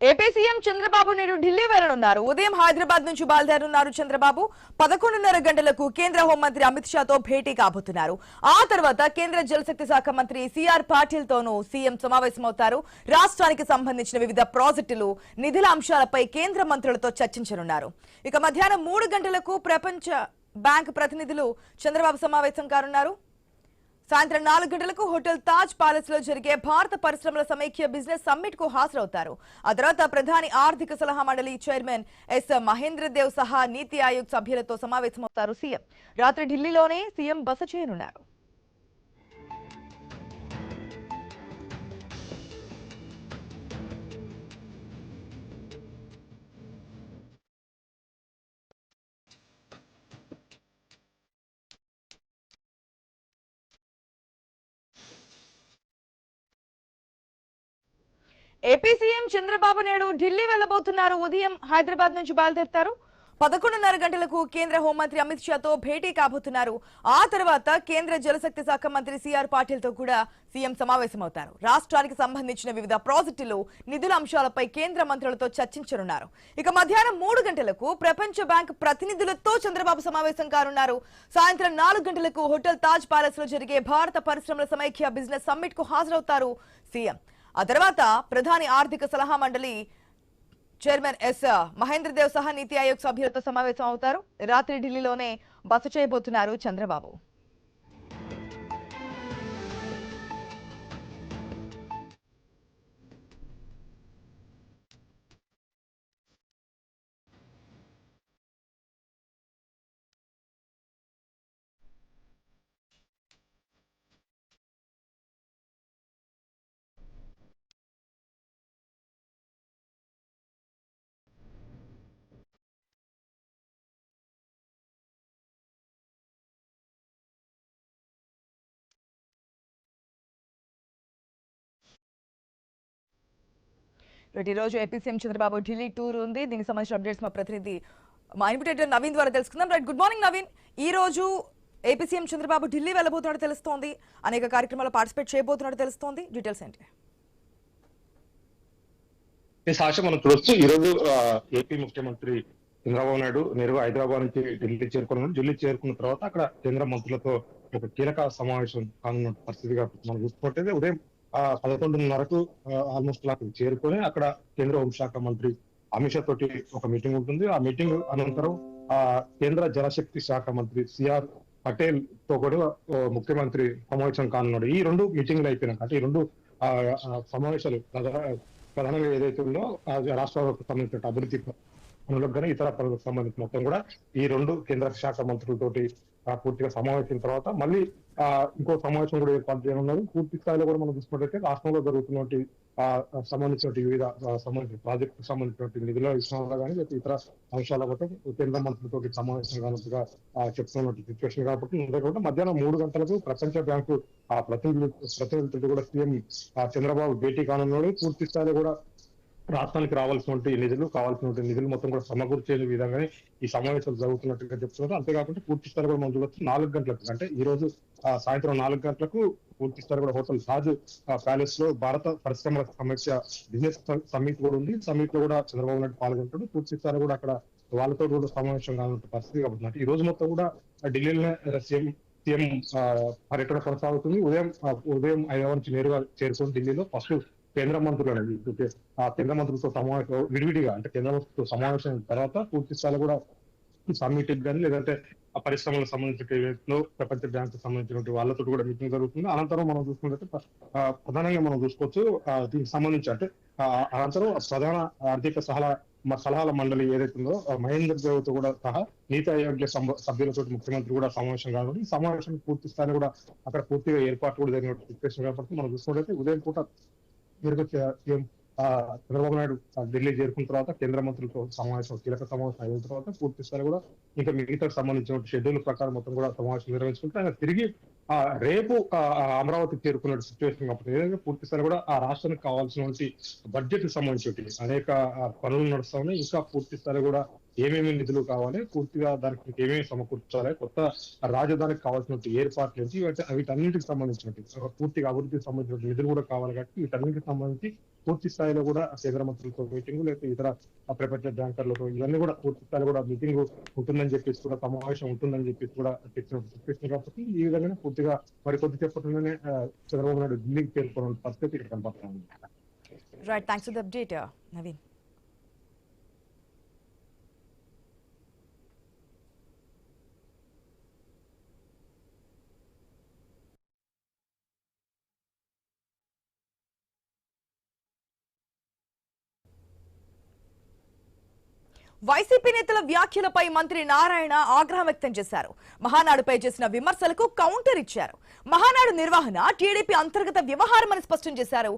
AP CM Chandrababu Naidu Delhi వెళ్లనున్నారు. ఉదయం హైదరాబాద్ నుంచి బయలుదేరనున్నారు చంద్రబాబు. 11:30 గంటలకు కేంద్ర హోంమంత్రి అమిత్ షాతో భేటీ కాబోతున్నారు. ఆ తర్వాత కేంద్ర జలశక్తి శాఖ మంత్రి సిఆర్ పాటిల్ తోనూ సీఎం సమావేశమవుతారు. రాష్ట్రానికి సంబంధించిన వివిధ ప్రాజెక్టులు, నిధుల అంశాలపై కేంద్ర మంత్రులతో చర్చించనున్నారు. ఇక మధ్యాహ్నం 3 గంటలకు ప్రపంచ బ్యాంక్ ప్రతినిధులు చంద్రబాబు సమావేశం కానున్నారు. సాయంత్రం 4 గంటలకు హోటల్ తాజ్ ప్యాలెస్ లో జరిగే భారత పరిశ్రమల సమైక్య బిజినెస్ సమ్మిట్ కు హాజరవుతారు. ఆ తర్వాత ప్రధాని ఆర్థిక సలహా మండలి చైర్మన్ ఎస్ మహేంద్ర దేవ్ సహా నీతి ఆయోగ్ సభ్యులతో సమావేశమవుతారు సీఎం. రాత్రి ఢిల్లీలోనే సీఎం బస చేయనున్నారు. ఏపీ సీఎం చంద్రబాబు నాయుడు ఢిల్లీ వెళ్లబోతున్నారు. ఉదయం హైదరాబాద్ నుంచి బయలుదేరుతారు. 11:30 గంటలకు కేంద్ర హోంమంత్రి అమిత్ షాతో భేటీ కాబోతున్నారు. ఆ తర్వాత కేంద్ర జలశక్తి శాఖ మంత్రి సిఆర్ పాటిల్ తో కూడా సీఎం సమావేశమవుతారు. రాష్ట్రానికి సంబంధించిన వివిధ ప్రాజెక్టులు, నిధుల అంశాలపై కేంద్ర మంత్రులతో చర్చించనున్నారు. ఇక మధ్యాహ్నం 3 గంటలకు ప్రపంచ బ్యాంక్ ప్రతినిధులతో చంద్రబాబు సమావేశం కానున్నారు. సాయంత్రం 4 గంటలకు హోటల్ తాజ్ ప్యాలెస్ లో జరిగే భారత పరిశ్రమల సమైక్య బిజినెస్ సమ్మిట్ కు హాజరవుతారు సీఎం. ఆ తర్వాత ప్రధాని ఆర్థిక సలహా మండలి చైర్మన్ ఎస్ మహేంద్ర దేవ్ సహా నీతి ఆయోగ్ సభ్యులతో సమావేశం అవుతారు. రాత్రి ఢిల్లీలోనే బస చేయబోతున్నారు చంద్రబాబు. ఈ రోజు AP CM Chandrababu Delhi tour ఉంది. దీనికి సంబంధించిన అప్డేట్స్ మా ప్రతినిధి మా ఇన్విటేటర్ నవీన్ ద్వారా తెలుసుకుందాం. Right, good morning Naveen. ఈ రోజు ఏపీ సీఎం చంద్రబాబు ఢిల్లీ వెళ్ళబోతున్నట్టు తెలుస్తోంది. అనేక కార్యక్రమాల్లో పార్టిసిపేట్ చేయబోతున్నట్టు తెలుస్తోంది. డీటెయిల్స్ ఏంటి? సాక్షి మనం చూడొచ్చు. ఈ రోజు ఏపీ ముఖ్యమంత్రి చంద్రబాబు నాయుడు నేరుగా హైదరాబాద్ నుంచి ఢిల్లీ చేరుకున్నాడు. ఢిల్లీ చేరుకున్న తర్వాత అక్కడ కేంద్ర మంత్రులతో ఒక కీలక సమావేశం కానున్న పరిస్థితిగా మనం చూసుకుంటే ఉదయం 11:30కు ఆల్మోస్ట్ అక్కడ చేరుకొని అక్కడ కేంద్ర హోంశాఖ మంత్రి అమిత్ షా తోటి ఒక మీటింగ్ ఉంటుంది. ఆ మీటింగ్ అనంతరం కేంద్ర జలశక్తి శాఖ మంత్రి సిఆర్ పటేల్ తో కూడా ముఖ్యమంత్రి సమావేశం కానున్నాడు. ఈ 2 మీటింగ్లు అయిపోయినాక అంటే ఈ 2 సమావేశాలు ప్రధానంగా ఏదైతే ఉందో రాష్ట్రాలకు సంబంధించిన అభివృద్ధి పనులకు కానీ ఇతర పనులకు సంబంధించి మొత్తం కూడా ఈ 2 కేంద్ర శాఖ మంత్రులతోటి పూర్తిగా సమావేశం తర్వాత మళ్ళీ ఇంకో సమావేశం కూడా ఏర్పాటు చేయనున్నారు. పూర్తి స్థాయిలో కూడా మనం చూసుకున్నట్లయితే రాష్ట్రంలో జరుగుతున్నటువంటి సంబంధించిన వివిధ సంబంధించిన ప్రాజెక్టు సంబంధించిన నిధుల విషయంలో కానీ లేకపోతే ఇతర అంశాల బట్టి కేంద్ర మంత్రులతో సమావేశం కానట్టుగా చెప్తున్నట్టు సిచ్యువేషన్ కాబట్టి కూడా మధ్యాహ్నం 3 గంటలకు ప్రపంచ బ్యాంకు ప్రతినిధులతో కూడా సీఎం చంద్రబాబు భేటీ కానున్నాడు. పూర్తి స్థాయిలో కూడా రాష్ట్రానికి రావాల్సినటువంటి నిధులు కావాల్సినటువంటి నిధులు మొత్తం కూడా సమకూర్చే విధంగానే ఈ సమావేశాలు జరుగుతున్నట్టుగా చెప్తున్నారు. అంతేకాకుండా పూర్తి స్థాయి కూడా మనం చూడొచ్చు 4 గంటలకు అంటే ఈ రోజు సాయంత్రం 4 గంటలకు పూర్తి స్థాయి కూడా హోటల్ తాజ్ ప్యాలెస్ లో భారత పరిశ్రమల సమస్య బిజినెస్ సమ్మిట్ కూడా ఉంది. సమ్మిట్ లో కూడా చంద్రబాబు నాయుడు పాల్గొంటాడు. పూర్తి స్థాయి కూడా అక్కడ వాళ్ళతో కూడా సమావేశం కానున్న పరిస్థితి కాబట్టి ఈ రోజు మొత్తం కూడా ఢిల్లీలోనే సీఎం పర్యటన కొనసాగుతుంది. ఉదయం 5 నుంచి నేరుగా చేరుకొని ఢిల్లీలో ఫస్ట్ కేంద్ర మంత్రులు అనేది కేంద్ర మంత్రులతో సమావేశం విడివిడిగా అంటే కేంద్ర మంత్రులతో సమావేశం తర్వాత పూర్తి స్థాయిలో కూడా సమ్మిట్ కానీ లేదంటే ఆ పరిశ్రమలకు సంబంధించిన ప్రపంచ బ్యాంక్ సంబంధించిన వాళ్ళతో కూడా మీటింగ్ జరుగుతుంది. అనంతరం మనం చూసుకుంటే ప్రధానంగా మనం చూసుకోవచ్చు దీనికి సంబంధించి అంటే అనంతరం ప్రధాన ఆర్థిక సలహాల మండలి ఏదైతుందో మహేంద్ర దేవ్ తో కూడా సహా నీతి ఆయోగ్ సభ్యులతో ముఖ్యమంత్రి కూడా సమావేశం కాబట్టి ఈ సమావేశం పూర్తి స్థాయిలో కూడా అక్కడ పూర్తిగా ఏర్పాటు కూడా జరిగిన సిచ్యువేషన్ కాబట్టి మనం చూసుకుంటే ఉదయం పూట సీఎం చంద్రబాబు నాయుడు ఢిల్లీ చేరుకున్న తర్వాత కేంద్ర మంత్రులతో కీలక సమావేశం అయిన తర్వాత పూర్తి స్థాయి కూడా ఇంకా మిగతా సంబంధించిన షెడ్యూల్ ప్రకారం మొత్తం కూడా సమావేశం నిర్వహించుకుంటే ఆయన తిరిగి రేపు అమరావతి చేరుకున్న సిచ్యువేషన్ కాబట్టి ఏదైతే పూర్తి స్థాయి కూడా ఆ రాష్ట్రానికి కావాల్సినటువంటి బడ్జెట్ కి సంబంధించి అనేక పనులు నడుస్తా ఉన్నాయి. ఇంకా పూర్తి స్థాయి కూడా ఏమేమి నిధులు కావాలి, పూర్తిగా దానికి ఏమేమి సమకూర్చాలి, కొత్త రాజధానికి కావాల్సిన ఏర్పాట్లు ఏంటి, వీటన్నిటికి సంబంధించినట్టు పూర్తిగా అభివృద్ధికి సంబంధించిన నిధులు కూడా కావాలి కాబట్టి వీటన్నిటికి సంబంధించి పూర్తి స్థాయిలో కూడా కేంద్ర మంత్రులతో మీటింగ్, లేకపోతే ఇతర ప్రపంచ బ్యాంకర్లతో ఇవన్నీ కూడా పూర్తి స్థాయిలో కూడా మీటింగ్ ఉంటుందని చెప్పేసి కూడా, సమావేశం ఉంటుందని చెప్పేసి కూడా చెప్పేసిన కాబట్టి ఈ విధంగానే పూర్తిగా మరి కొద్దిసేపట్లోనే చంద్రబాబు నాయుడు ఢిల్లీకి చేరుకున్న పరిస్థితి ఇక్కడ కనపడతా ఉంది. Right, thanks for the update Naveen. YCP నేతల వ్యాఖ్యలపై మంత్రి నారాయణ ఆగ్రహం వ్యక్తం చేశారు. మహానాడుపై చేసిన విమర్శలకు కౌంటర్ ఇచ్చారు. మహానాడు నిర్వహణ టీడీపీ అంతర్గత వ్యవహారమని స్పష్టం చేశారు.